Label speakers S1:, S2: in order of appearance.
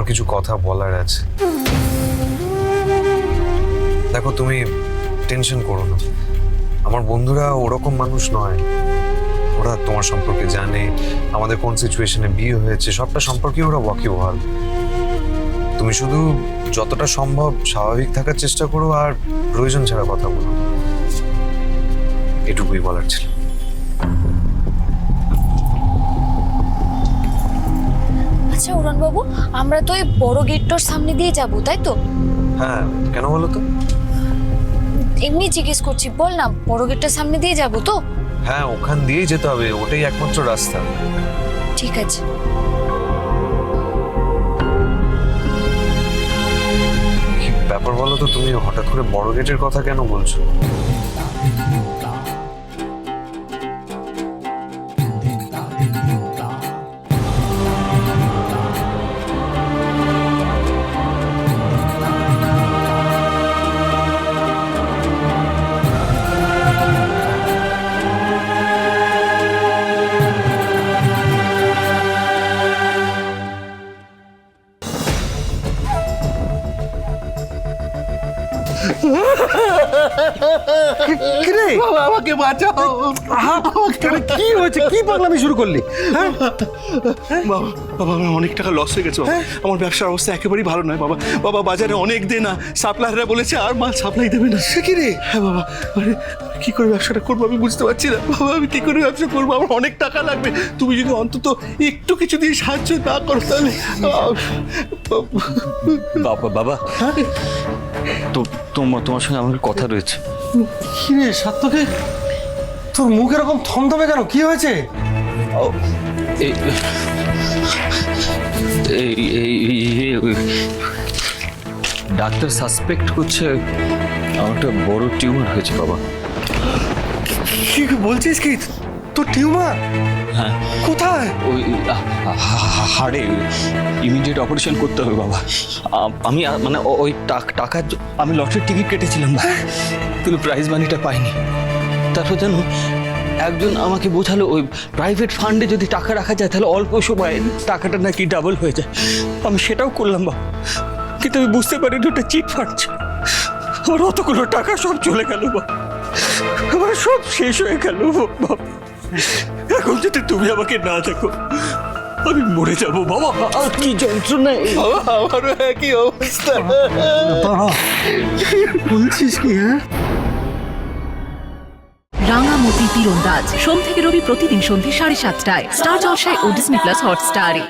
S1: আমার কিছু কথা বলার আছে। দেখো, তুমি টেনশন করো না। আমার বন্ধুরা ওরকম মানুষ নয়। ওরা তোমার সম্পর্কে জানে, আমাদের কোন সিচুয়েশনে বিয়ে হয়েছে, সবটা সম্পর্কে ওরা ওয়াকিবহাল। তুমি শুধু যতটা সম্ভব স্বাভাবিক থাকার চেষ্টা করো আর প্রয়োজন ছাড়া কথা বলো। এটুকুই বলার ছিল।
S2: আচ্ছা উড়ান বাবু, আমরা তো এই বড় গেটটার সামনে দিয়ে যাব, তাই তো?
S1: হ্যাঁ, কেন বলো তো?
S2: এমনি জিজ্ঞেস করছি, বল না, বড় গেটটার সামনে দিয়ে যাব তো?
S1: হ্যাঁ, ওখান দিয়েই যেতে হবে, ওটাই একমাত্র রাস্তা।
S2: ঠিক আছে।
S1: কি ব্যাপার বলো তো, তুমি হঠাৎ করে বড় গেটের কথা কেন বলছো?
S3: বাবা আমাকে বাঁচাও।
S4: কি হয়েছে? কি পাগলামি শুরু করলি?
S3: বাবা বাবা আমার অনেক টাকা লস হয়ে গেছে বাবা। আমার ব্যবসার অবস্থা একেবারেই ভালো নয় বাবা। বাবা বাজারে অনেক দেনা, সাপ্লায়াররা বলেছে আর মাল সাপ্লাই দেবে না।
S4: সে কি রে?
S3: হ্যাঁ বাবা, মানে কি করে ব্যবসাটা করবো আমি বুঝতে পারছি না বাবা। আমি কি করে ব্যবসা করবো? আমার অনেক টাকা লাগবে। তুমি যদি অন্তত একটু কিছু দিয়ে সাহায্য না করো তাহলে।
S5: বাবা বাবা, তো তোমার সঙ্গে আমার কথা রয়েছে।
S4: কি রে সাত্তকে, তোর মুখ এরকম থমথমে কেন? কি হয়েছে?
S5: এই ডাক্তার সাসপেক্ট করছে আমার একটা বড় টিউমার হয়েছে বাবা।
S4: কি বলছিস কি? তোর টিউমার?
S5: হ্যাঁ।
S4: কোথায়?
S5: ওই হাড়ে ইমিডিয়েট অপারেশন করতে হবে বাবা। আমি মানে ওই টাকার আমি লটারির টিকিট কেটেছিলাম না, কিন্তু প্রাইজ মানিটা পাইনি। তারপর জানো, একজন আমাকে বোঝালো ওই প্রাইভেট ফান্ডে যদি টাকা রাখা যায় তাহলে অল্প সময়ে টাকাটা নাকি ডাবল হয়ে যায়। আমি সেটাও করলাম বাবা, কিন্তু আমি বুঝতে পারিনি ওটা চিট ফান্ড। আমার অতগুলো টাকা সব চলে গেল বাবা, আমার সব শেষ হয়ে গেল বাবা। এখন যদি তুমি আমাকে না দেখো আমি মরে যাবো বাবা। আর কি যন্ত্রণা!
S3: বাবা আমারও একই অবস্থা।
S4: বলছিস কি? হ্যাঁ,
S6: রাঙামতি তীরন্দাজ সোম থেকে রবি প্রতিদিন সন্ধ্যে 7:30টায় স্টার জলসায় ও ডিজনি প্লাস হটস্টারে।